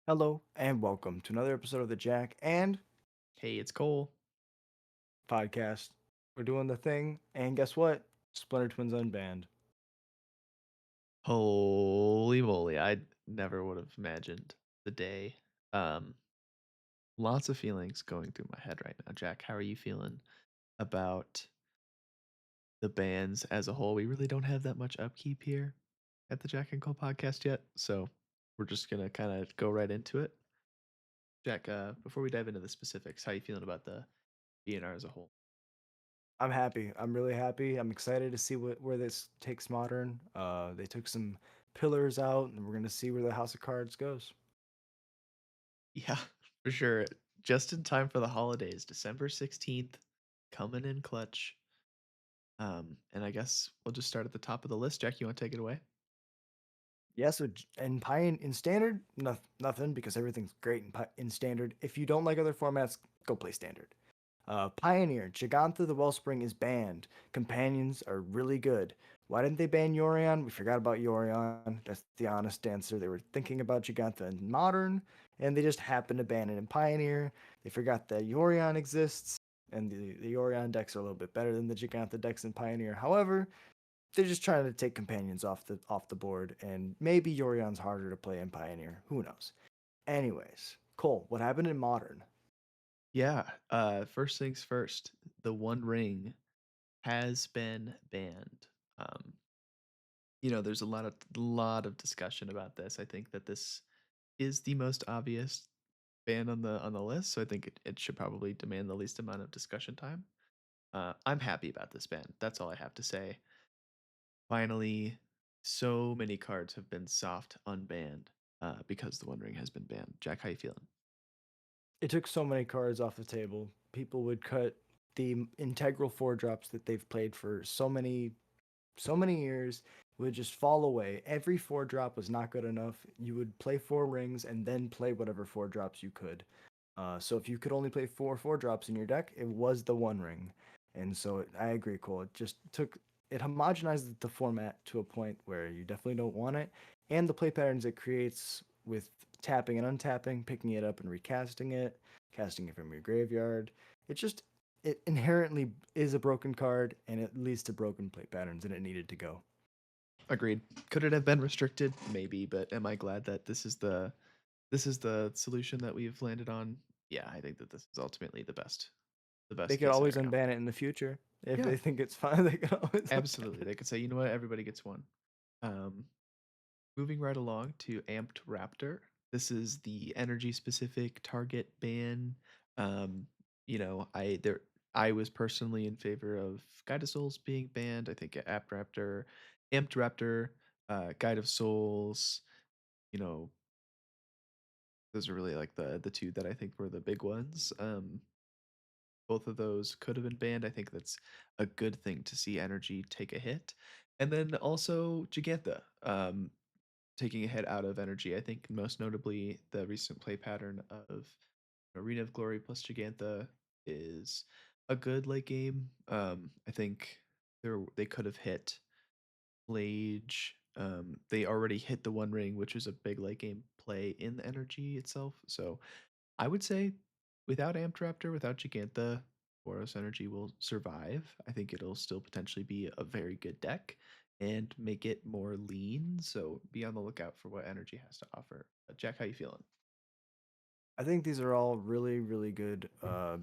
Hello and welcome to another episode of the Jack and Hey, it's Kole. podcast. We're doing the thing, and guess what? Splinter Twins Unbanned. Holy moly, I never would have imagined the day. Um, Lots of feelings going through my head right now. Jack, how are you feeling about the bands as a whole? We really don't have that much upkeep here at the Jack and Cole podcast yet, so we're just gonna kind of go right into it. Jack, before we dive into the specifics, how you feeling about the BNR as a whole? I'm happy. I'm really happy. I'm excited to see where this takes Modern. They took some pillars out, and we're gonna see where the House of Cards goes. Yeah, for sure. Just in time for the holidays, December 16th, coming in clutch. And I guess we'll just start at the top of the list. Jack, you want to take it away? Yeah. In in standard, nothing because everything's great in standard. If you don't like other formats, go play standard. Pioneer, Gigantha the Wellspring is banned. Companions are really good. Why didn't they ban Yorion? We forgot about Yorion. That's the honest answer. They were thinking about Gigantha in Modern, and they just happened to ban it in Pioneer. They forgot that Yorion exists, and the Yorion decks are a little bit better than the Gigantha decks in Pioneer. However, they're just trying to take companions off the board, and maybe Yorion's harder to play in Pioneer. Who knows? Anyways, Cole, what happened in Modern? Yeah. First things first, the One Ring has been banned. Um, there's a lot of discussion about this. I think that this is the most obvious ban on the list, so I think it should probably demand the least amount of discussion time. I'm happy about this ban. That's all I have to say. Finally, so many cards have been soft unbanned because the One Ring has been banned. Jack, how you feeling? It took so many cards off the table. People would cut the integral four drops that they've played for so many years would just fall away. Every four drop was not good enough. You would play four rings and then play whatever four drops you could. So if you could only play four drops in your deck, it was the one ring. And so I agree, Cole. It homogenized the format to a point where you definitely don't want it, and the play patterns it creates with tapping and untapping, picking it up and recasting it, casting it from your graveyard. It just it inherently is a broken card, and it leads to broken play patterns, and it needed to go. Agreed. Could it have been restricted? Maybe, but am I glad that this is the solution that we've landed on? Yeah, I think that this is ultimately the They best could case always scenario. unban it in the future if Yeah, they think it's fine. They could always unban absolutely. it. They could say, you know what, everybody gets one. Um, Moving right along to Amped Raptor. This is the energy specific target ban. Um, I was personally in favor of Guide of Souls being banned. I think Amped Raptor, Guide of Souls, you know, those are really like the two that I think were the big ones. Both of those could have been banned. I think that's a good thing to see energy take a hit. And then also Gigantha. Taking a hit out of energy. I think most notably the recent play pattern of Arena of Glory plus Gigantha is a good late game. I think they could have hit Plage. They already hit the One Ring, which is a big late game play in the energy itself. So I would say without Amped Raptor, without Gigantha, Boros Energy will survive. I think it'll still potentially be a very good deck and make it more lean. So be on the lookout for what energy has to offer. Jack, how you feeling? I think these are all really, really good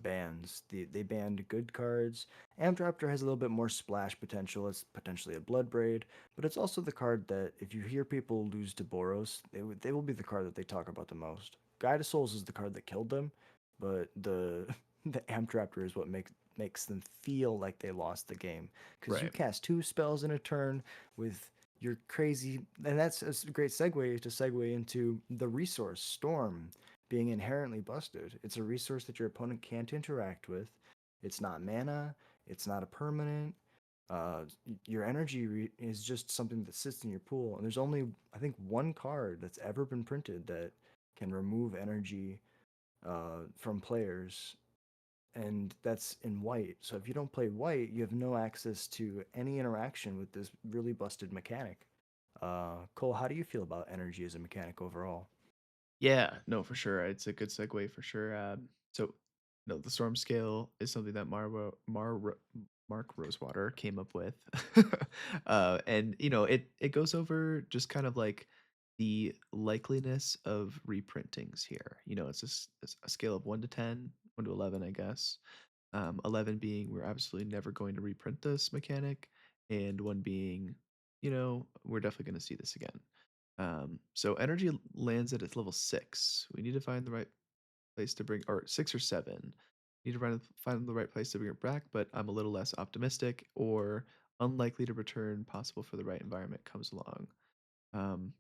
bans. They banned good cards. Amtraptor has a little bit more splash potential. It's potentially a Blood Braid, but it's also the card that if you hear people lose to Boros, they will be the card that they talk about the most. Guide of Souls is the card that killed them, but the the Amtraptor is what makes them feel like they lost the game because you Right. cast two spells in a turn with your crazy, and that's a great segue into the resource Storm being inherently busted. It's a resource that your opponent can't interact with. It's not mana. It's not a permanent. Your is just something that sits in your pool, and there's only I think one card that's ever been printed that can remove energy from players, and that's in white. So if you don't play white, you have no access to any interaction with this really busted mechanic. Cole, how do you feel about energy as a mechanic overall? Yeah, no, for sure. It's a good segue for sure. So, no, the storm scale is something that Mark Rosewater came up with, and it goes over just kind of like the likeliness of reprintings here. It's a scale of 1 to 10, 1 to 11, I guess. 11 being we're absolutely never going to reprint this mechanic, and one being, we're definitely going to see this again. So energy lands at its level 6. We need to find the right place to bring, or 6 or 7. Need to find the right place to bring it back, but I'm a little less optimistic or unlikely to return. Possible for the right environment comes along. Um,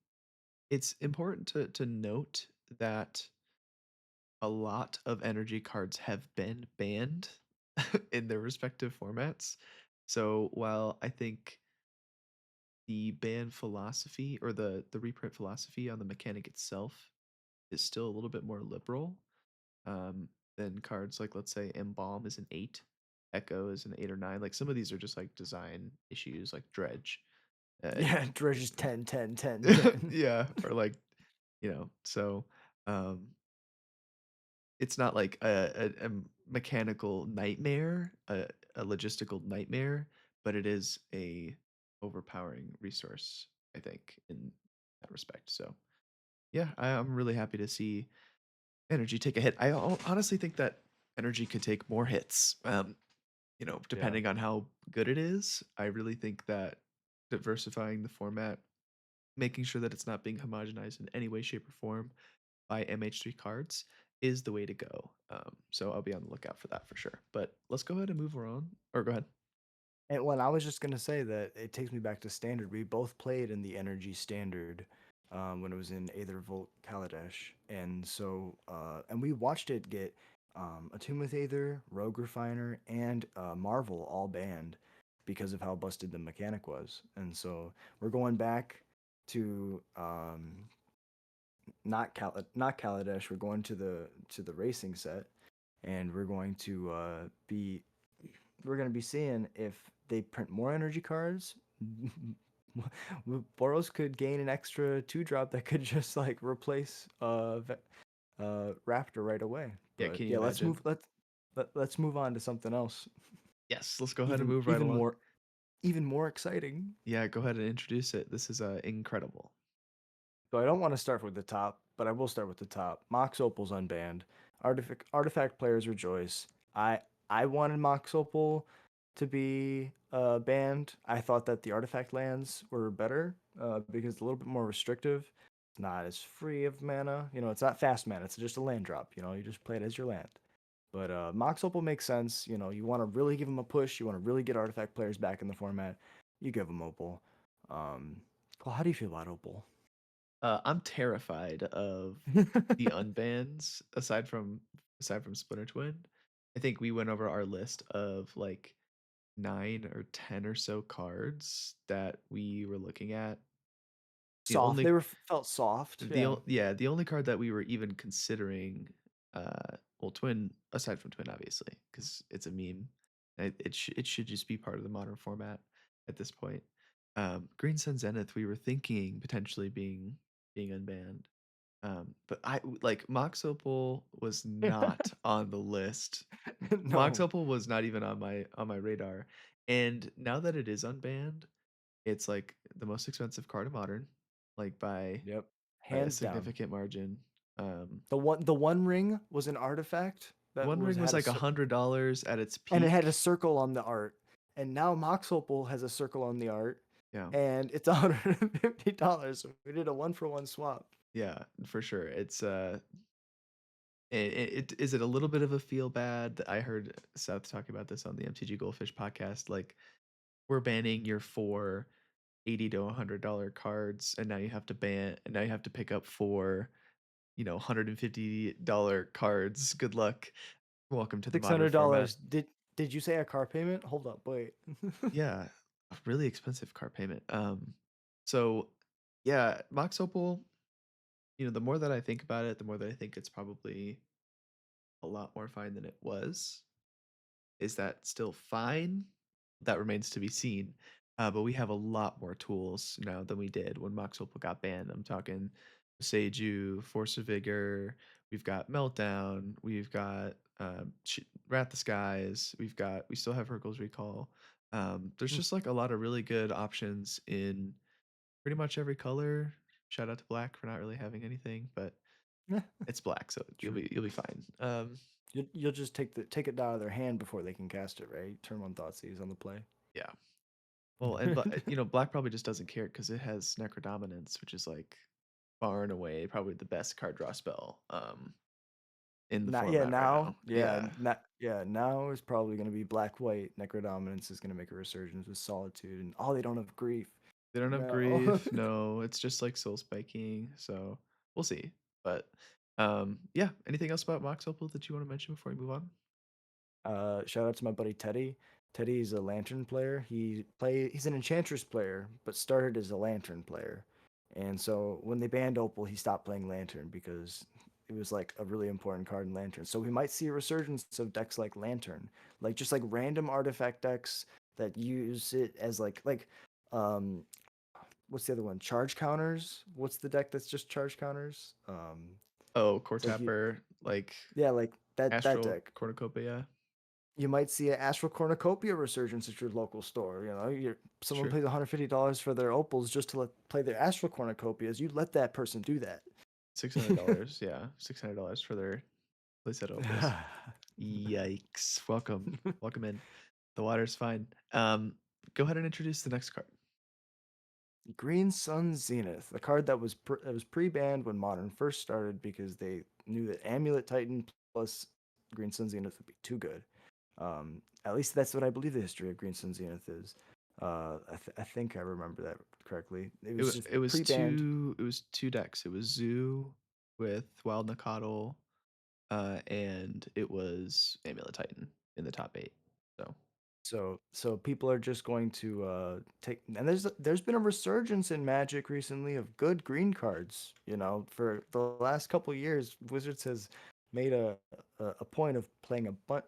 it's important to note that a lot of energy cards have been banned in their respective formats. So while I think the ban philosophy or the reprint philosophy on the mechanic itself is still a little bit more liberal um, than cards like, let's say, Embalm is an 8, Echo is an 8 or 9. Like some of these are just like design issues, like Dredge. Uh, Yeah, Dredge is 10, 10, 10, 10. yeah, or like, so um, it's not like a mechanical nightmare, a logistical nightmare, but it is a overpowering resource, I think, in that respect. So yeah, I'm really happy to see energy take a hit. Honestly think that energy could take more hits. Yeah. Depending on how good it is. I really think that diversifying the format, making sure that it's not being homogenized in any way, shape, or form by MH3 cards is the way to go. So I'll be on the lookout for that for sure. But let's go ahead and move on. Or go ahead. And when I was just gonna say that it takes me back to standard. We both played in the energy standard when it was in Aether Volt Kaladesh, and so and we watched it get a Tomb with Aether, Rogue Refiner, and Marvel all banned because of how busted the mechanic was. And so we're going back to not Kaladesh. We're going to the racing set, and we're going to be seeing if they print more energy cards. Boros could gain an extra 2 drop that could just like replace Raptor right away. Yeah, But can you yeah, imagine? let's move on to something else. Yes, let's go ahead and Even move right even along. more even more exciting. Yeah, go ahead and introduce it. This is incredible. So I don't want to start with the top, but I will start with the top. Mox Opal's unbanned. Artifact players rejoice. I wanted Mox Opal to be banned. I thought that the artifact lands were better because it's a little bit more restrictive. It's not as free of mana. It's not fast mana. It's just a land drop. You just play it as your land. But Mox Opal makes sense. You want to really give them a push. You want to really get artifact players back in the format. You give them Opal. Cole, how do you feel about Opal? I'm terrified of the unbans aside from Splinter Twin. I think we went over our list of like 9 or 10 or so cards that we were looking at. The Soft. They only were felt soft. Yeah. the only card that we were even considering, well, Twin aside from Twin, obviously, because it's a meme. It should just be part of the modern format at this point. Green Sun Zenith, we were thinking potentially being unbanned. But like Mox Opal was not on the list. Mox No. Opal was not even on my radar. And now that it is unbanned, it's like the most expensive card in modern, like by Yep. a Hands down. significant margin. The one ring was an artifact that One was ring was had a like $100 at its and it had a peak. circle on the art. And now Mox Opal has a circle on the art Yeah, and it's $150. So we did a 1-for-1 swap. yeah, for sure. It's is it a little bit of a feel bad? I heard Seth talking about this on the MTG Goldfish podcast. Like we're banning your 4 80 to $100 cards, and now you have to pick up 4 $150 cards. Good luck. Welcome to the modern format. $600. Did you say a car payment? Hold up, wait. Yeah, a really expensive car payment. So yeah, Mox Opal, the more that I think about it, the more that I think it's probably a lot more fine than it was. Is that still fine? That remains to be seen. But we have a lot more tools now than we did when Mox Opal got banned. I'm talking Seiju, Force of Vigor, we've got Meltdown, we've got Wrath the Skies, we still have Hurkyl's Recall. There's Mm. just like a lot of really good options in pretty much every color. Shout out to Black for not really having anything, but Yeah, it's Black, so true. you'll be fine. You'll just take it out of their hand before they can cast it, right? Turn one Thoughtseize on the play. Yeah. Well, you know, Black probably just doesn't care because it has Necrodominance, which is like far and away probably the best card draw spell in the Not yeah, format right now. now. Yeah, Yeah. not yeah, now is probably gonna be black white. Necrodominance is gonna make a resurgence with solitude and oh they don't have grief. They don't have No. grief. No, it's just like soul spiking. So we'll see. But yeah. Anything else about Mox Opal that you want to mention before we move on? Shout out to my buddy Teddy. Teddy's a lantern player. He's an enchantress player, but started as a lantern player. And so when they banned Opal, he stopped playing lantern because it was like a really important card in lantern. So we might see a resurgence of decks like lantern, like just like random artifact decks that use it as um what's the other one? Charge counters. What's the deck that's just charge counters? Oh, Core It's like you Tapper, like yeah, like that Astral deck. Cornucopia. You might see an Astral Cornucopia resurgence at your local store. You know, someone True. pays $150 for their opals just to play their Astral Cornucopias. You let that person do that. $600. Yeah. $600 for their playset opals. Yikes. Welcome. Welcome in. The water's fine. Go ahead and introduce the next card. Green Sun Zenith, the card that was pre-banned when Modern first started because they knew that Amulet Titan plus Green Sun Zenith would be too good. At least that's what I believe the history of Green Sun Zenith is. I think I remember that correctly. It was just pre-banned. It was two decks. It was Zoo with Wild Nakatl, and it was Amulet Titan in the top 8. So So people are just going to take and there's been a resurgence in Magic recently of good green cards. You know, for the last couple of years, Wizards has made a point of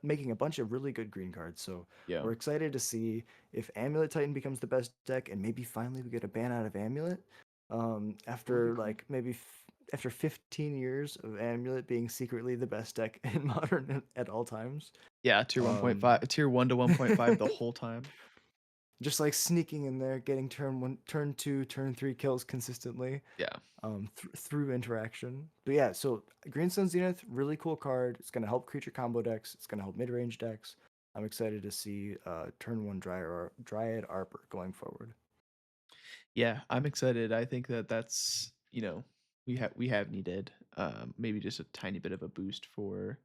making a bunch of really good green cards. So yeah. we're excited to see if Amulet Titan becomes the best deck, and maybe finally we get a ban out of Amulet. That would be After cool. like after 15 years of Amulet being secretly the best deck in Modern at all times. Yeah, tier Um, 1.5, tier 1 to 1.5 the whole time. just like sneaking in there, getting turn two, turn three kills consistently, Yeah. through interaction. But yeah, so Green Sun Zenith, really cool card. It's gonna help creature combo decks. It's gonna help mid range decks. I'm excited to see turn one Dryad Arbor going forward. Yeah, I'm excited. I think that that's, you know, we have needed maybe just a tiny bit of a boost for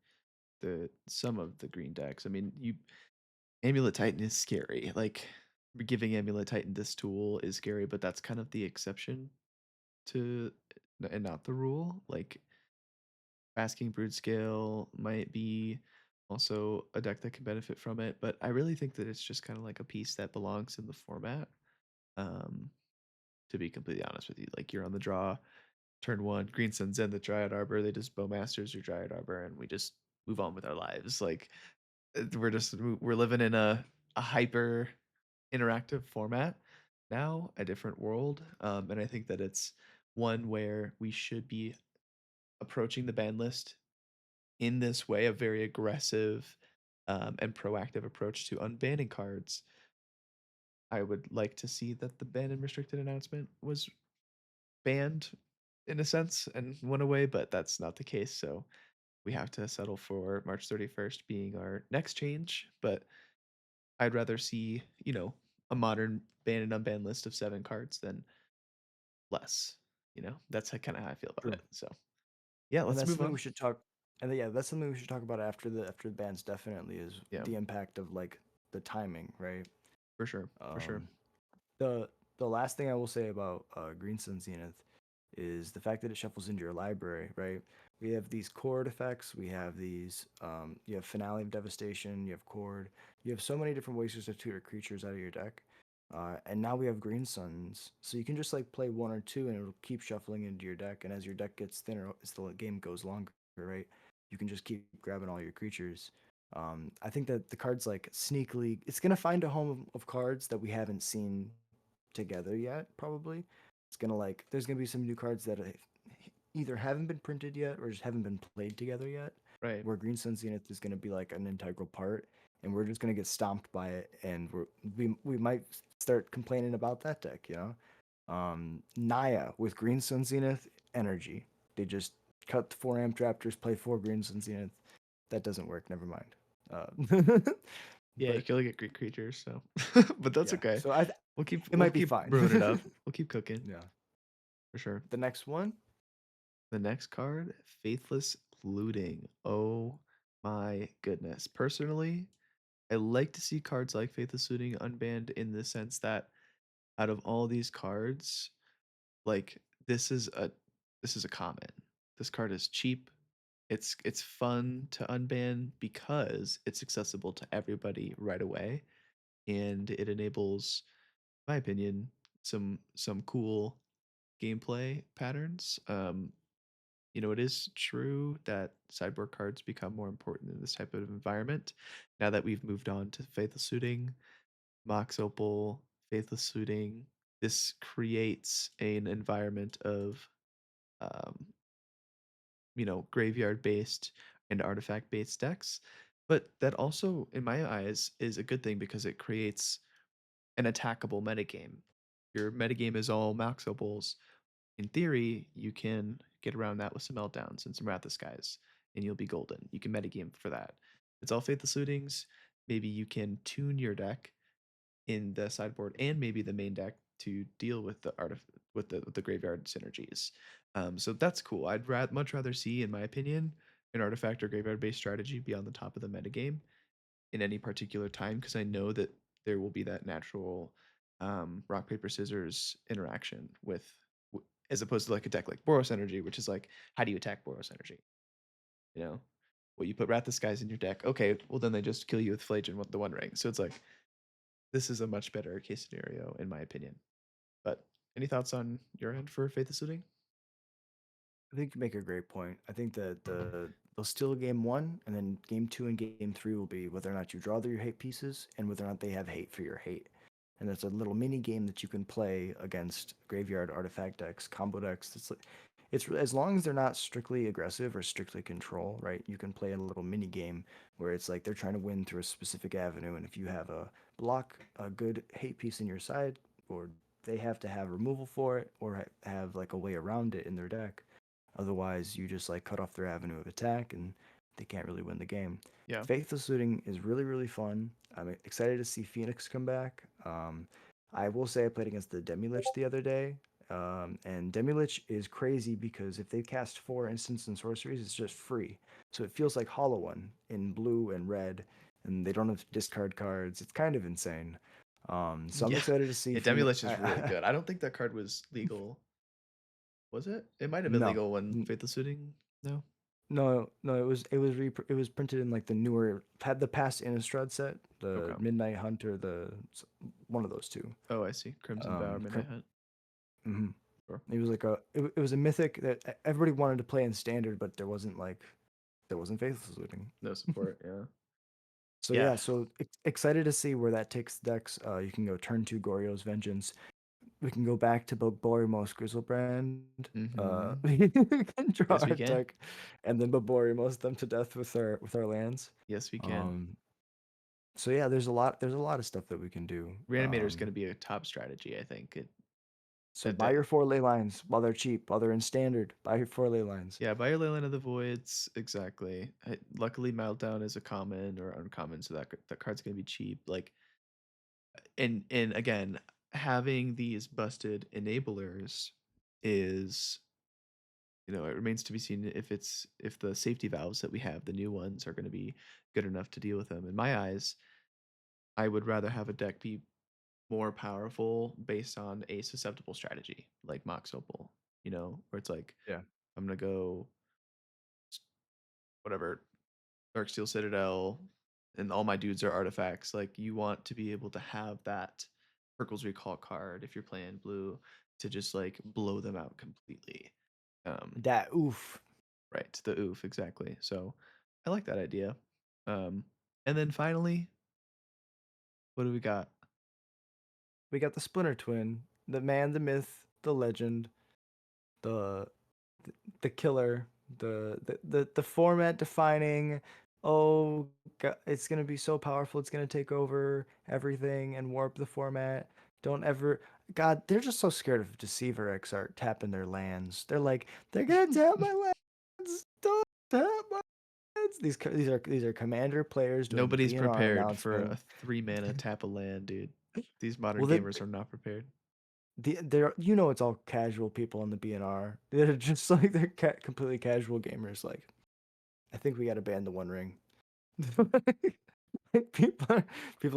the some of the green decks. I mean, you Amulet Titan is scary. Like giving Amulet Titan this tool is scary, but that's kind of the exception to and not the rule. Like asking Brood Scale might be also a deck that can benefit from it, but I really think that it's just kind of like a piece that belongs in the format. Um, to be completely honest with you, like you're on the draw, turn one, Green Sun Zen the Dryad Arbor, they just Bowmasters your Dryad Arbor, and we just move on with our lives. Like we're living in a hyper interactive format now, a different world, and I think that it's one where we should be approaching the ban list in this way, a very aggressive and proactive approach to unbanning cards. I would like to see that the ban and restricted announcement was banned in a sense and went away, but that's not the case. So we have to settle for March 31st being our next change. But I'd rather see, you know, a modern ban and unban list of 7 cards than less. You know, that's kind of how I feel about True. it. So yeah, And let's that's move something on. we should talk. And yeah, that's something we should talk about after the bans. Definitely is Yeah, the impact of like the timing, right? for sure. For sure. Um, the the last thing I will say about Green Sun Zenith is the fact that it shuffles into your library, right? We have these chord effects, we have these you have Finale of Devastation, you have chord, you have so many different ways to tutor creatures out of your deck. And now we have Green Suns. So you can just like play one or two and it'll keep shuffling into your deck. And as your deck gets thinner, as the game goes longer, right? You can just keep grabbing all your creatures. I think that the cards like sneakily, it's gonna find a home of cards that we haven't seen together yet. Probably, it's gonna like there's gonna be some new cards that either haven't been printed yet or just haven't been played together yet, Right. where Green Sun Zenith is going to be like an integral part, and we're just going to get stomped by it, and we might start complaining about that deck, you know. Naya with Green Sun Zenith energy, they just cut the 4 amp Raptors, play 4 Green Sun Zenith. That doesn't work. Never mind. Yeah, you But can only get Greek creatures, so but that's yeah, okay. so I it We'll might be keep fine. brewing it up. We'll keep cooking Yeah. for sure. The next one, The next card, Faithless Looting. Oh my goodness. Personally, I like to see cards like Faithless Looting unbanned in the sense that out of all these cards, like this is a common. This card is cheap. It's fun to unban because it's accessible to everybody right away, and it enables, in my opinion, some cool gameplay patterns. It is true that sideboard cards become more important in this type of environment now that we've moved on to Faithless Suiting, Mox Opal, Faithless Suiting. This creates an environment of um, graveyard based and artifact based decks. But that also, in my eyes, is a good thing because it creates an attackable metagame. Your metagame is all Mox Opals. In theory, you can get around that with some meltdowns and some Wrath of Skies, and you'll be golden. You can metagame for that. It's all Faithless Lootings. Maybe you can tune your deck in the sideboard and maybe the main deck to deal with the graveyard synergies. So that's cool. Much rather see, in my opinion, an artifact or graveyard based strategy be on the top of the metagame in any particular time because I know that there will be that natural rock paper scissors interaction with as opposed to like a deck like Boros Energy, which is like how do you attack Boros Energy? You know, well you put Wrath of Skies in your deck. Okay, well then they just kill you with Flagon with the One Ring. So it's like this is a much better case scenario in my opinion. But any thoughts on your end for Faith of Suiting? I think you make a great point. I think that they'll steal game one, and then game two and game three will be whether or not you draw your hate pieces and whether or not they have hate for your hate. And it's a little mini game that you can play against graveyard artifact decks, combo decks. It's as long as they're not strictly aggressive or strictly control, right? You can play a little mini game where it's like they're trying to win through a specific avenue, and if you have a good hate piece in your side, or they have to have removal for it, or have like a way around it in their deck. Otherwise, you just like cut off their avenue of attack, and they can't really win the game. Yeah. Faithless Looting is really really fun. I'm excited to see Phoenix come back. I will say I played against the Demi-Lich the other day, and Demi-Lich is crazy because if they cast 4 instants and sorceries, it's just free. So it feels like Hollow One in blue and red, and they don't have to discard cards. It's kind of insane. So I'm Yeah. excited to see Yeah, Phoenix. Demi-Lich is really good. I don't think that card was legal. Was it? It might have been No, legal when Faith of Suiting. No. no, no. It was printed in like the newer had the past Innistrad set, the Okay. Midnight Hunt or one of those two. Oh, I see. Crimson Bower Midnight Hunt. Mhm. Sure. It was like it was a mythic that everybody wanted to play in standard, but there wasn't Faithless Looting. No support. Yeah. So Yeah. yeah, so excited to see where that takes decks. You can go turn two Goryo's Vengeance. We can go back to Boborymos Grizzlebrand. Mm-hmm. We can draw Yes, our we can. deck, and then Boborymos them to death with our lands. Yes, we can. Um, so yeah, there's a lot of stuff that we can do. Reanimator is going to be a top strategy, I think. So That buy your 4 ley lines while they're cheap, while they're in standard. Buy your 4 ley lines. Yeah, buy your Leyline of the Voids. Exactly. Luckily, Meltdown is a common or uncommon, so that card's gonna be cheap. Like, and again, having these busted enablers is, it remains to be seen if the safety valves that we have, the new ones, are gonna be good enough to deal with them. In my eyes, I would rather have a deck be more powerful based on a susceptible strategy, like Mox Opal. Where it's like Yeah. I'm gonna go whatever Darksteel Citadel, and all my dudes are artifacts. Like you want to be able to have that Perkle's Recall card if you're playing blue to just like blow them out completely. Um, That oof. right, the oof exactly. So I like that idea. Um, and then finally, what do we got? We got the Splinter Twin, the man, the myth, the legend, the the killer, the format defining. Oh, God, it's gonna be so powerful. It's gonna take over everything and warp the format. Don't ever, God, they're just so scared of Deceiver X art tapping their lands. They're like, they're gonna tap my lands. Don't tap my lands. These are commander players doing the Nobody's BNR prepared for announcement. a 3 mana tap a land, dude. These modern Well, gamers are not prepared. they're it's all casual people on the BNR. They're just like completely casual gamers. Like, I think we got to ban the One Ring. people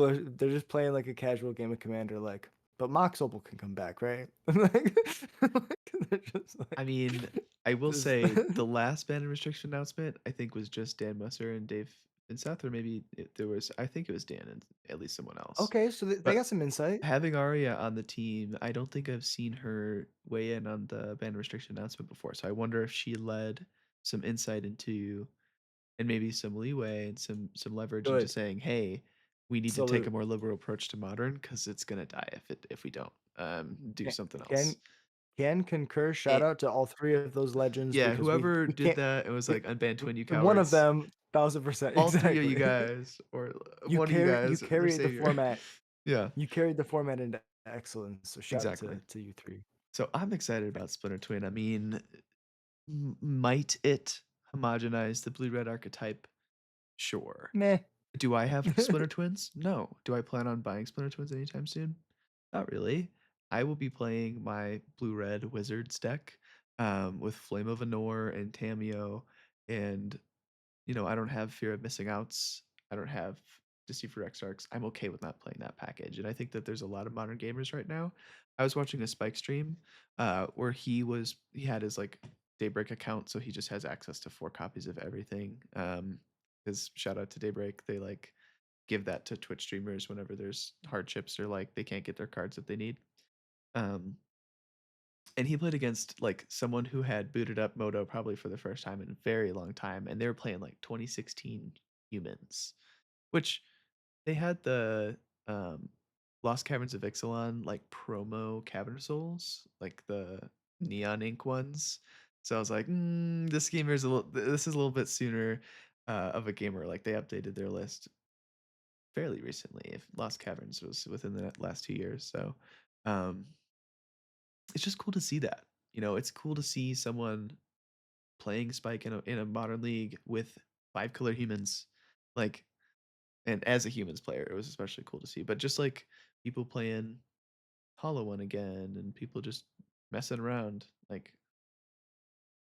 are, they're just playing like a casual game of Commander. Like, but Mox Opal can come back, right? They're just I like mean, I will this. say the last ban and restriction announcement, I think, was just Dan Musser and Dave Inseth, or maybe there was, I think it was Dan and at least someone else. Okay, so they But got some insight. having Arya on the team, I don't think I've seen her weigh in on the ban restriction announcement before. So I wonder if she led some insight into, and maybe some leeway and some leverage into Good. saying, hey, we need to take a Salute. more liberal approach to modern because it's gonna die if we don't do Can something else. can can concur. Shout It, out to all three of those legends yeah, because whoever we did can't. that, it was like unban twin, you One of cowards. them, 1000% All three of you exactly. guys, or one of you You guys, their carried the savior. format. Yeah, You carried the format into excellence. So shout out exactly. to you three. So I'm excited about Splinter Twin. I mean, might it homogenize the blue red archetype? Sure. Meh. Do I have Splinter Twins? No. Do I plan on buying Splinter Twins anytime soon? Not really. I will be playing my blue red wizards deck with Flame of Anor and Tameo, and I don't have fear of missing outs. I don't have Deceiver Exarchs. I'm okay with not playing that package. And I think that there's a lot of modern gamers right now. I was watching a Spike stream where he had his like Daybreak account, so he just has access to 4 copies of everything. Because shout out to Daybreak, they like give that to Twitch streamers whenever there's hardships or like they can't get their cards that they need. Um, and he played against like someone who had booted up Moto probably for the first time in a very long time, and they were playing like 2016 humans, which they had the um, Lost Caverns of Ixalan like promo Cavern Souls, like the neon ink ones. So I was like, this is a little bit sooner of a gamer. Like they updated their list fairly recently. If Lost Caverns was within the last 2 years, so um, it's just cool to see that. It's cool to see someone playing Spike in a modern league with 5 color humans, like, and as a humans player, it was especially cool to see. But just like people playing Hollow One again, and people just messing around, like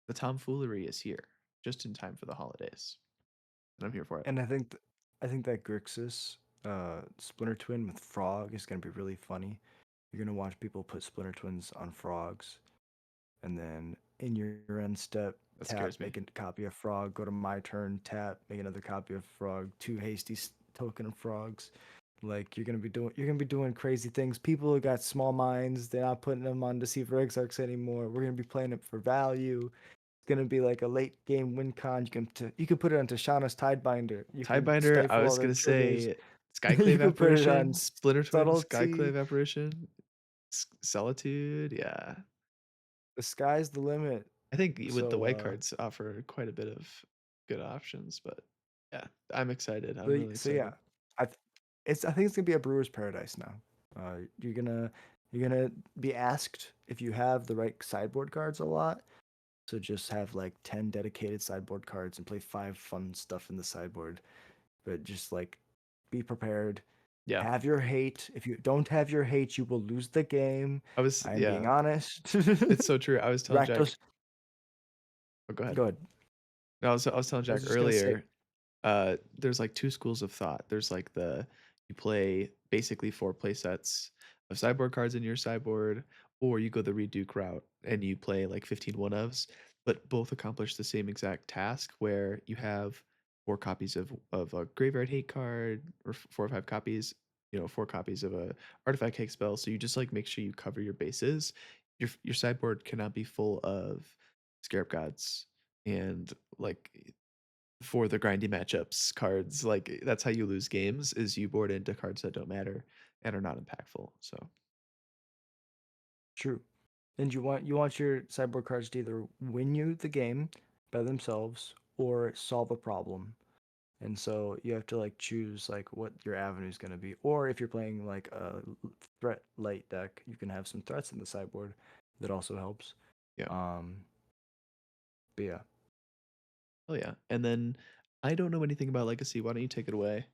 the tomfoolery is here, just in time for the holidays, and I'm here for it. And I think that Grixis Splinter Twin with Frog is gonna be really funny. You're gonna watch people put Splinter Twins on frogs, and then in your end step, That tap, scares me. make a copy of frog. Go to my turn, tap, make another copy of frog. Two hasty token of frogs. Like you're gonna be doing crazy things. People who got small minds, they're not putting them on Deceiver Exarchs anymore. We're gonna be playing it for value. It's gonna be like a late game win con. You can put it onto Shauna's Tidebinder. You can Tidebinder, I stifle all was their gonna triggers. say You Skyclave can put it on Apparition, Splinter Twin, subtlety. Skyclave Apparition, Solitude. Yeah, The sky's the limit. I think with the So white cards offer quite a bit of good options, but yeah, I'm excited. I'm really so yeah, excited. I th- I think it's gonna be a brewer's paradise now. You're gonna be asked if you have the right sideboard cards a lot. So just have like 10 dedicated sideboard cards and play 5 fun stuff in the sideboard. But just like be prepared. Yeah, Have your hate. If you don't have your hate, you will lose the game. I'm being yeah, honest. it's so true. I was telling Jack. Rakdos, Oh, go ahead. go ahead. No, I was telling I was Jack just gonna say, earlier, there's like 2 schools of thought. There's like you play basically 4 play sets of sideboard cards in your sideboard, or you go the Reduke route and you play like 15 one-ofs, but both accomplish the same exact task where you have 4 copies of a graveyard hate card, or 4 or 5 copies, 4 copies of a artifact hate spell. So you just like make sure you cover your bases. Your sideboard cannot be full of Scarab Gods and like for the grindy matchups cards. Like that's how you lose games, is you board into cards that don't matter and are not impactful. So true. And you want your sideboard cards to either win you the game by themselves or solve a problem. And so you have to like choose like what your avenue is going to be. Or if you're playing like a threat light deck, you can have some threats in the sideboard that also helps. Yeah. Um, but yeah. Oh yeah. And then I don't know anything about Legacy. Why don't you take it away?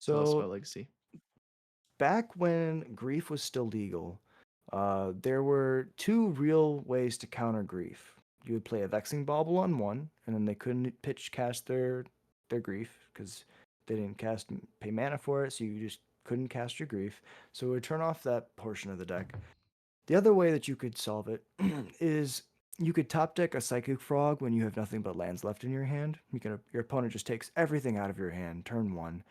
Tell us about So Legacy. back when grief was still legal, there were two real ways to counter grief. You would play a vexing bauble on one, and then they couldn't pitch cast their grief because they didn't pay mana for it, so you just couldn't cast your grief. So it would turn off that portion of the deck. The other way that you could solve it is you could top deck a Psychic Frog when you have nothing but lands left in your hand. Your opponent just takes everything out of your hand, turn one,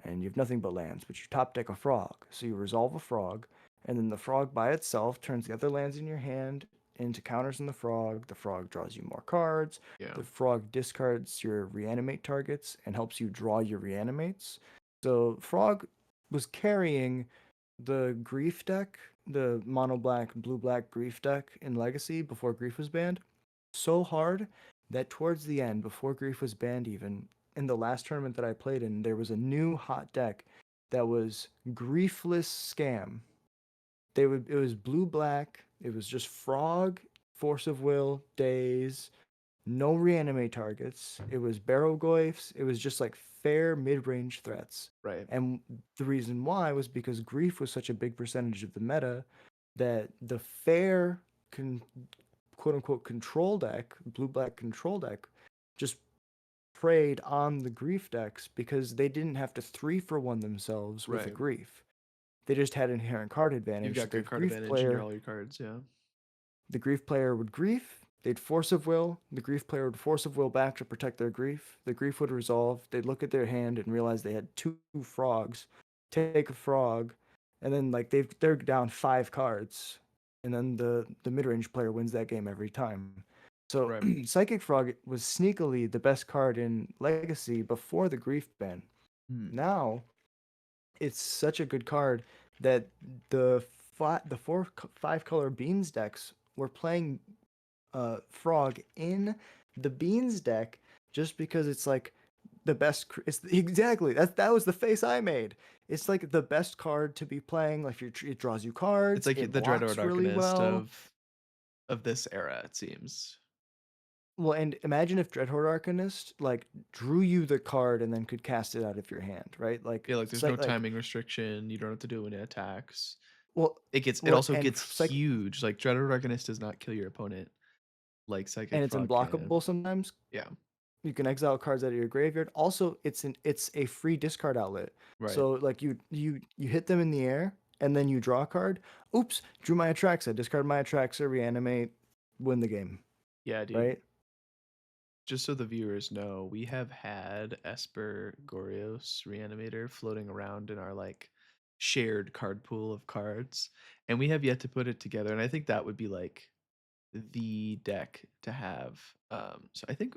and you have nothing but lands, but you top deck a frog. So you resolve a frog, and then the frog by itself turns the other lands in your hand into counters on the frog. The frog draws you more cards. Yeah. The frog discards your reanimate targets and helps you draw your reanimates. So frog was carrying the grief deck, the mono black, blue black grief deck in Legacy before grief was banned, so hard that towards the end, before grief was banned, even in the last tournament that I played in, there was a new hot deck that was griefless scam. It was blue black, it was just frog, force of will, days, no reanimate targets. It was Barogoyfs. It was just like fair mid-range threats. Right. And the reason why was because grief was such a big percentage of the meta that the fair quote unquote control deck, blue black control deck, just preyed on the grief decks because they didn't have to 3-for-1 themselves with a Right. grief. They just had inherent card You've advantage. got The good card grief advantage and you're player all your cards, yeah. the grief player would grief. They'd force of will. The grief player would force of will back to protect their grief. The grief would resolve. They'd look at their hand and realize they had two frogs. Take a frog, and then like they're down 5 cards, and then the mid range player wins that game every time. So Right. Psychic Frog was sneakily the best card in Legacy before the grief ban. Hmm. Now it's such a good card that the 5 color beans decks were playing frog in the beans deck just because it's like the best. It's exactly that was the face I made. It's like the best card to be playing. Like it draws you It's cards, like it the Dreadhorde blocks really Arcanist well. of this era, it seems. Well, and imagine if Dreadhorde Arcanist like drew you the card and then could cast it out of your hand, right? Like Yeah, like it's there's no like timing restriction. You don't have to do any attacks. well, It well, also gets huge. Like Dreadhorde Arcanist does not kill your opponent like and Psychic it's Frog can. unblockable sometimes. Yeah. You can exile cards out of your graveyard. Also, it's a free discard outlet. Right. So like you hit them in the air and then you draw a card. Oops, drew my Atraxa, discard my Atraxa, reanimate, win the game. Yeah, dude. Right? Just so the viewers know, we have had Esper Gorios Reanimator floating around in our like shared card pool of cards, and we have yet to put it together. And I think that would be like the deck to have. So I think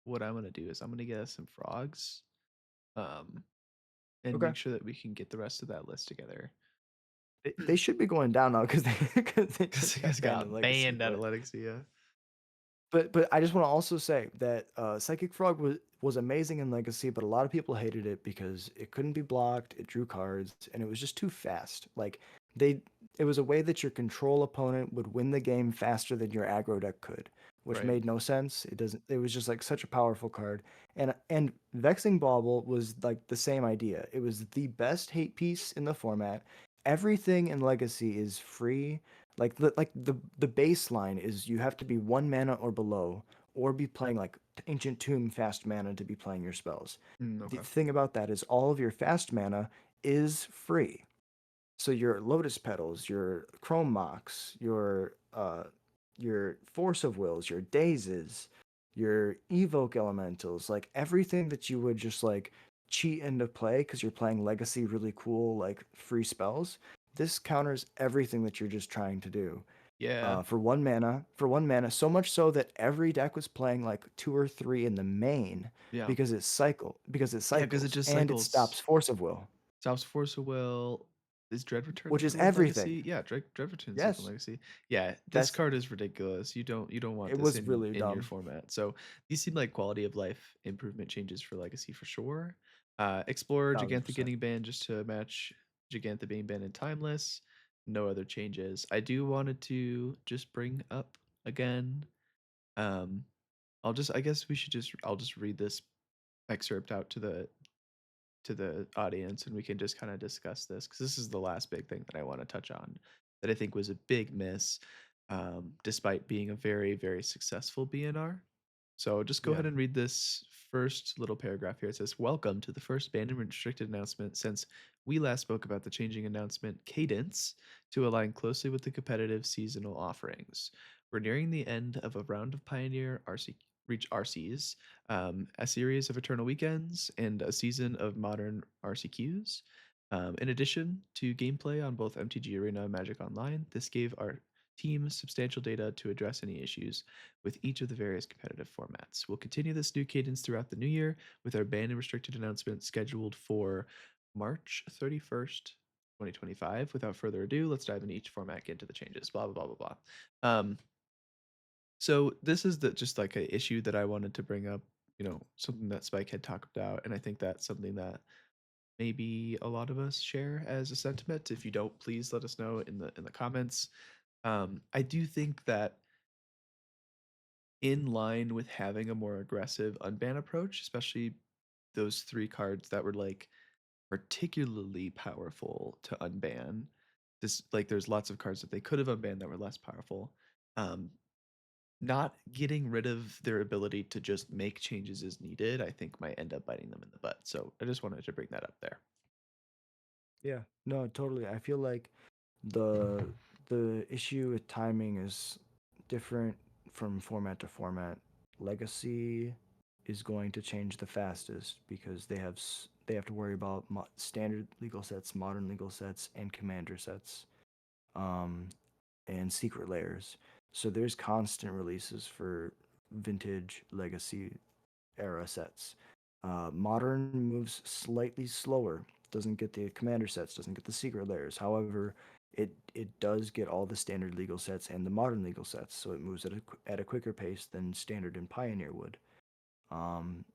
what I'm gonna do is I'm gonna get us some frogs, um, and Okay. make sure that we can get the rest of that list together. They should be going down now because they Because just you guys got banned in got Legacy. banned out of Legacy, yeah. But I just want to also say that Psychic Frog was amazing in Legacy, but a lot of people hated it because it couldn't be blocked, it drew cards, and it was just too fast. Like they, it was a way that your control opponent would win the game faster than your aggro deck could, which Right. made no sense. It doesn't. It was just like such a powerful card, and Vexing Bauble was like the same idea. It was the best hate piece in the format. Everything in Legacy is free the baseline is you have to be 1 mana or below, or be playing like Ancient Tomb fast mana to be playing your spells. The Okay. thing about that is all of your fast mana is free. So your Lotus Petals, your Chrome Mox, your Force of Wills, your Dazes, your Evoke Elementals, like everything that you would just like cheat into play because you're playing Legacy really cool like free spells. This counters everything that you're just trying to do Yeah. for 1 mana, so much so that every deck was playing like 2 or 3 in the main Yeah. because it Yeah, because it cycles just and it stops cycles. Force of Will. Stops Force of Will. Is Dread Return which is Second Wind everything. Legacy? Yeah, Dread Return Second Yes, Legacy. Yeah, this that's card is ridiculous. You don't want it this was really in your dumb. format. So these seem like quality of life improvement changes for Legacy for sure. Explorer Gigantha 1000%. getting banned just to match Gigantha being banned in Timeless. No other changes. I do wanted to just bring up again. Um, I guess we should I'll just read this excerpt out to the audience and we can just kind of discuss this because this is the last big thing that I want to touch on that I think was a big miss, despite being a very, very successful BNR. So just go Yeah. ahead and read this first little paragraph here. It says, "Welcome to the first banned and restricted announcement since we last spoke about the changing announcement cadence to align closely with the competitive seasonal offerings. We're nearing the end of a round of Pioneer RC Reach RCs, a series of Eternal Weekends, and a season of modern RCQs. In addition to gameplay on both MTG Arena and Magic Online, this gave our team substantial data to address any issues with each of the various competitive formats. We'll continue this new cadence throughout the new year with our banned and restricted announcement scheduled for March 31st, 2025. Without further ado, let's dive into each format, get into the changes, blah, blah, blah, blah, blah. So this is just like a issue that I wanted to bring up, something that Spike had talked about, and I think that's something that maybe a lot of us share as a sentiment. If you don't, please let us know in the comments. I do think that in line with having a more aggressive unban approach, especially those three cards that were like particularly powerful to unban. This like there's lots of cards that they could have unbanned that were less powerful. Um, Not getting rid of their ability to just make changes as needed, I think might end up biting them in the butt. So I just wanted to bring that up there. Yeah. No, totally. I feel like the the issue with timing is different from format to format. Legacy is going to change the fastest because they have to worry about standard legal sets, modern legal sets, and commander sets, um, and secret layers. So there's constant releases for vintage legacy era sets. Modern moves slightly slower. Doesn't get the commander sets. Doesn't get the secret layers. However, it does get all the standard legal sets and the modern legal sets. So it moves at a quicker pace than standard and pioneer would. Um,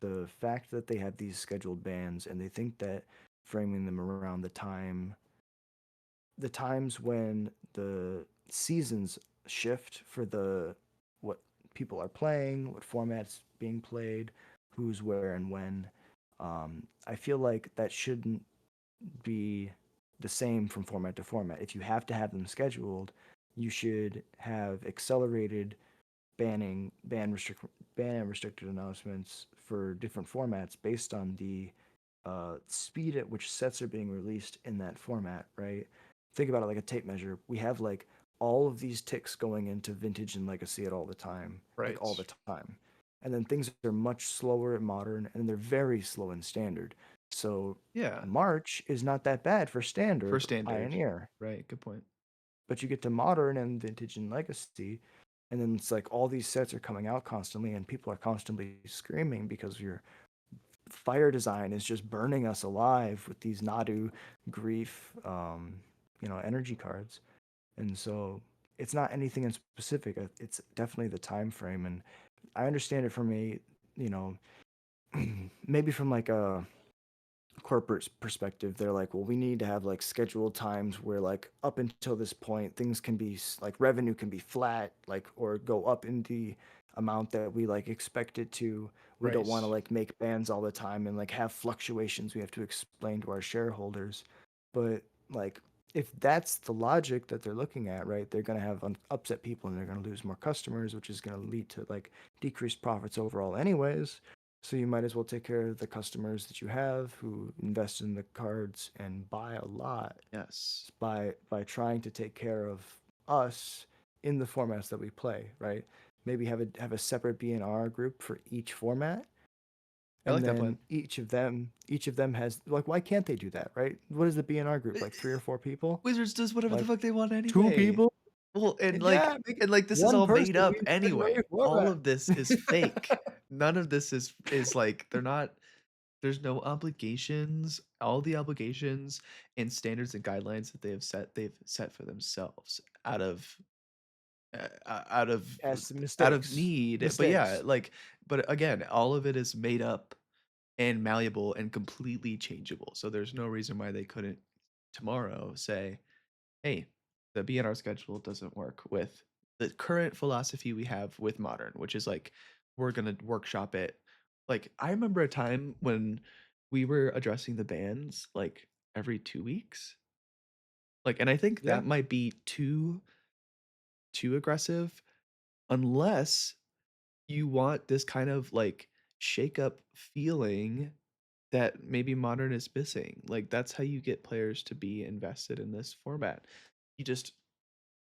the fact that they have these scheduled bans and they think that framing them around the times when the seasons shift for the what people are playing, what formats being played, who's where and when. I feel like that shouldn't be the same from format to format. If you have to have them scheduled, you should have accelerated banning ban and restricted announcements for different formats based on the speed at which sets are being released in that format, right? Think about it like a tape measure. We have like all of these ticks going into vintage and legacy at all the time, like Right. all the time. And then things are much slower in modern and they're very slow in standard. So Yeah. March is not that bad for For standard or standard. pioneer, Right. Good point. but you get to modern and vintage and legacy, and then it's like all these sets are coming out constantly and people are constantly screaming because your fire design is just burning us alive with these Nadu grief energy cards. And so it's not anything in specific, it's definitely the time frame. And I understand it from a you know maybe from like a corporate perspective. They're like, well, we need to have like scheduled times where like up until this point things can be like revenue can be flat, like, or go up in the amount that we like expect it to. We don't want to Right. like make bans all the time and like have fluctuations we have to explain to our shareholders. But like, if that's the logic that they're looking at, right, they're going to have upset people and they're going to lose more customers, which is going to lead to like decreased profits overall anyways. So you might as well take care of the customers that you have who invest in the cards and buy a lot Yes. by trying to take care of us in the formats that we play, right? Maybe have a separate BNR group for each format, I and like that plan. then each of them has like, why can't they do that, right? What is the BNR group, like 3 or 4 people? Wizards does whatever the Like fuck they want two anyway. people? Well, Yeah, make it and like this is one all made person up leads the anyway. right All format. of this is fake. None of this is like they're not there's no obligations. All the obligations and standards and guidelines that they've set for themselves uh, uh, out of As out of mistakes, need. But yeah, mistakes. like, but again, all of it is made up and malleable and completely changeable. So there's no reason why they couldn't tomorrow say, "Hey, the BNR schedule doesn't work with the current philosophy we have with modern," which is like we're gonna workshop it. Like I remember a time when we were addressing the bans like every 2 weeks. Like, and I think Yeah, that might be too aggressive unless you want this kind of like shake up feeling that maybe modern is missing. Like that's how you get players to be invested in this format. You just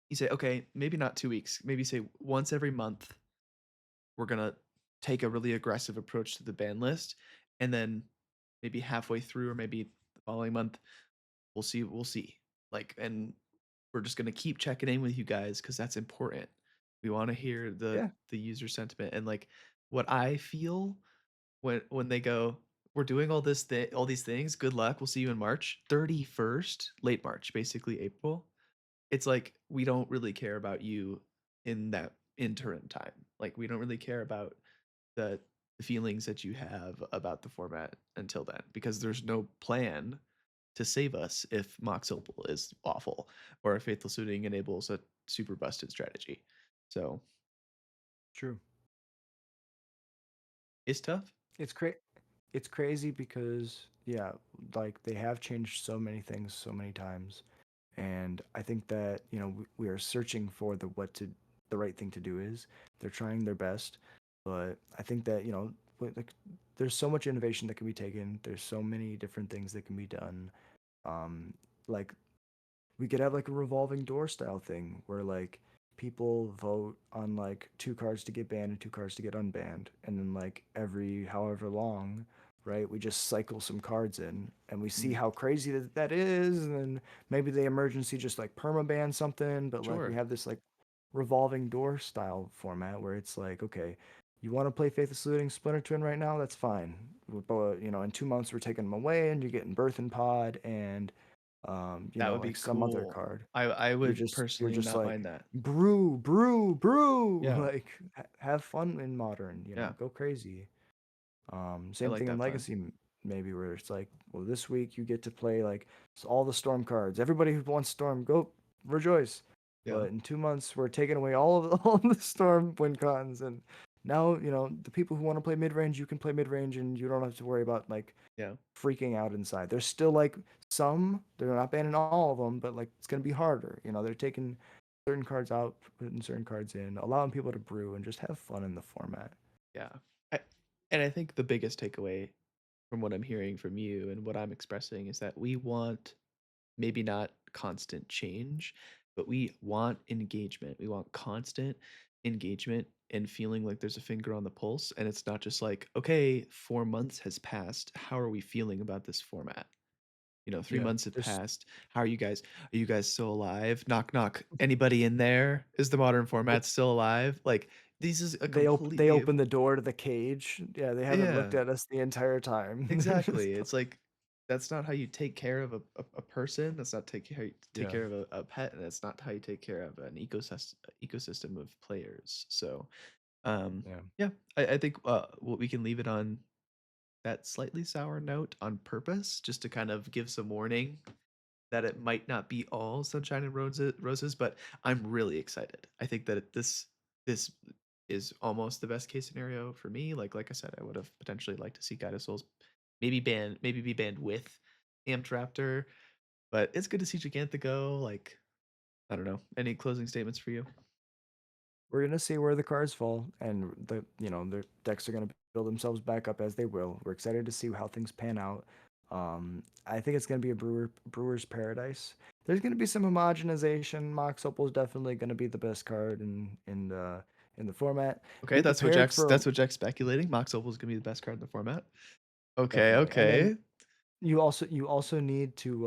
you say, okay, maybe not 2 weeks, maybe say once every month, we're gonna take a really aggressive approach to the ban list, and then maybe halfway through or maybe the following month, we'll see. Like, and we're just gonna keep checking in with you guys because that's important. We want to hear yeah, the user sentiment and like what I feel when they go, we're doing all these things. Good luck. We'll see you in March 31st, late March, basically April. It's like we don't really care about you in that interim time. Like we don't really care about the the feelings that you have about the format until then because there's no plan to save us if Mox Opal is awful or if Faithful Suiting enables a super busted strategy. So true. it's tough. It's it's crazy because yeah, like they have changed so many things so many times, and I think that we are searching for the right thing to do is. They're trying their best, but I think that like there's so much innovation that can be taken. There's so many different things that can be done. Like we could have like a revolving door style thing where like people vote on like two cards to get banned and two cards to get unbanned, and then like every however long, right, we just cycle some cards in and we see Mm, how crazy that is, and then maybe the emergency just like permaban something, but like we sure. have this like revolving door style format where it's like, okay, you want to play Faithless Looting Splinter Twin right now, that's fine, but in 2 months we're taking them away and you're getting Birth and Pod and That would be like some other cool. card. I would You're personally just not mind like that. brew, brew, brew. Yeah. Like have fun in modern. Yeah. Go crazy. I Same like thing in that plan. Legacy, maybe where it's like, well, this week you get to play like all the Storm cards. Everybody who wants Storm, go rejoice. Yeah. But in 2 months, we're taking away all of all of the Storm win cons, and now the people who want to play mid range, you can play mid range, and you don't have to worry about like Yeah. freaking out inside. There's still like they're not banning all of them, but like it's gonna be harder. They're taking certain cards out, putting certain cards in, allowing people to brew and just have fun in the format. Yeah. I, and I think the biggest takeaway from what I'm hearing from you and what I'm expressing is that we want maybe not constant change, but we want engagement. We want constant engagement and feeling like there's a finger on the pulse. And it's not just like, okay, 4 months has passed. How are we feeling about this format? 3 Yeah, months have there's passed. How are you guys? Are you guys still alive? Knock, knock. Anybody in there? Is the modern format still alive? Like, this is a they completely, open the door to the cage. Yeah, they haven't looked yeah. at us the entire time. They're just Exactly. It's like that's not how you take care of a person. That's not take yeah, care of a pet, and that's not how you take care of an ecosystem of players. So, yeah. yeah, I think what we can leave it on that slightly sour note on purpose, just to kind of give some warning that it might not be all sunshine and roses, but I'm really excited. I think that this is almost the best case scenario for me. Like I said, I would have potentially liked to see Guide of Souls maybe be banned with Amped Raptor, but it's good to see Gigantha go. Like, I don't know. Any closing statements for you? We're gonna see where the cards fall, and their decks are gonna build themselves back up as they will. We're excited to see how things pan out. I think it's gonna be a brewer's paradise. There's gonna be some homogenization. Mox Opal is definitely gonna be the best card in the format. Okay, Be prepared for That's what Jack's speculating. Mox Opal is gonna be the best card in the format. Okay, definitely, and then okay. you also need to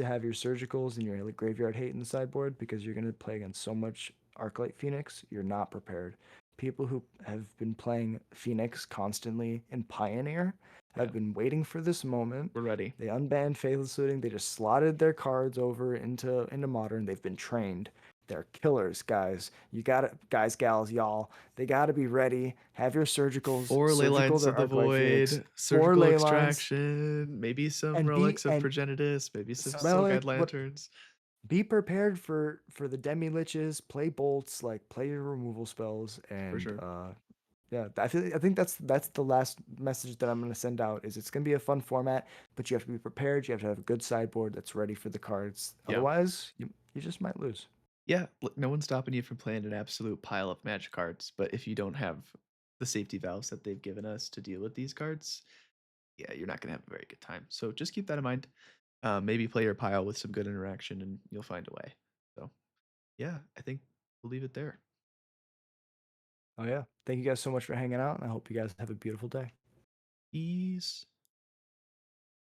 have your surgicals and your like, graveyard hate in the sideboard because you're gonna play against so much Arclight Phoenix. You're not prepared. people who have been playing Phoenix constantly and Pioneer Yeah, have been waiting for this moment. we're ready. They unbanned Faithless Looting. They just slotted their cards over into Modern. They've been trained. They're killers, guys. You gotta, guys, gals, y'all. They gotta be ready. Have your surgicals. Four ley Surgical lines their of the Arclight Phoenix. void, Four surgical ley lines. extraction, maybe some And be relics of and progenitus, maybe some smell soul guide it. What lanterns be prepared for the demi liches, play bolts, like play your removal spells, for and sure. yeah, I think that's the last message that I'm gonna send out. Is it's gonna be a fun format, but you have to be prepared. You have to have a good sideboard that's ready for the cards. Yeah. Otherwise, you just might lose. Yeah, look, no one's stopping you from playing an absolute pile of magic cards, but if you don't have the safety valves that they've given us to deal with these cards, yeah, you're not going to have a very good time. So just keep that in mind. Maybe play your pile with some good interaction and you'll find a way. So, yeah, I think we'll leave it there. Oh yeah, thank you guys so much for hanging out, and I hope you guys have a beautiful day. Peace.